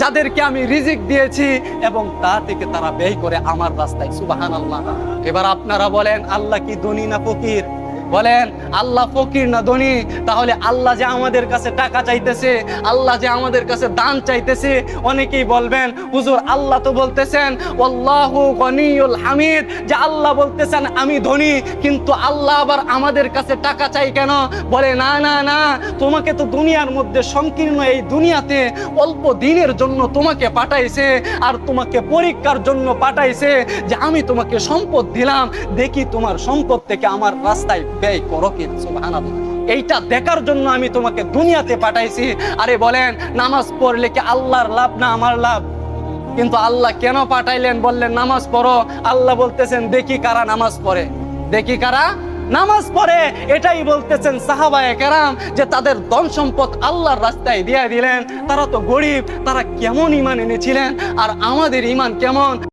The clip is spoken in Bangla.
যাদেরকে আমি রিজিক দিয়েছি এবং তা থেকে তারা ব্যয় করে আমার রাস্তায়। সুবহানাল্লাহ। এবার আপনারা বলেন আল্লাহ কি ধনী না ফকির? বলেন আল্লাহ ফকির না ধনী? তাহলে আল্লাহ যে আমাদের কাছে টাকা চাইতেছে, আল্লাহ যে আমাদের কাছে দান চাইতেছে, অনেকেই বলবেন হুজুর আল্লাহ তো বলতেছেন আল্লাহু গনিয়ুল হামিদ, যে আল্লাহ বলতেছেন আমি ধনী, কিন্তু আল্লাহ আবার আমাদের কাছে টাকা চাই কেন? বলে না না না, তোমাকে তো দুনিয়ার মধ্যে সংকীর্ণ এই দুনিয়াতে অল্প দিনের জন্য তোমাকে পাঠাইছে, আর তোমাকে পরীক্ষার জন্য পাঠাইছে, যে আমি তোমাকে সম্পদ দিলাম, দেখি তোমার সম্পদ থেকে আমার রাস্তায় ব্যয় করো কি। সুবহানাল্লাহ। এইটা দেখার জন্য আমি তোমাকে দুনিয়াতে পাঠাইছি। আরে বলেন নামাজ পড়লে কি আল্লাহর লাভ না আমার লাভ? কিন্তু আল্লাহ কেন পাঠাইলেন? বললেন নামাজ পড়ো। আল্লাহ বলতেছেন দেখি কারা নামাজ পড়ে, দেখি কারা নামাজ পড়ে। এটাই বলতেছেন সাহাবায়ে কেরাম, যে তাদের ধন সম্পদ আল্লাহর রাস্তায় দিয়ে দিলেন। তারা তো গরিব, তারা কেমন ঈমান এনেছিলেন, আর আমাদের ঈমান কেমন।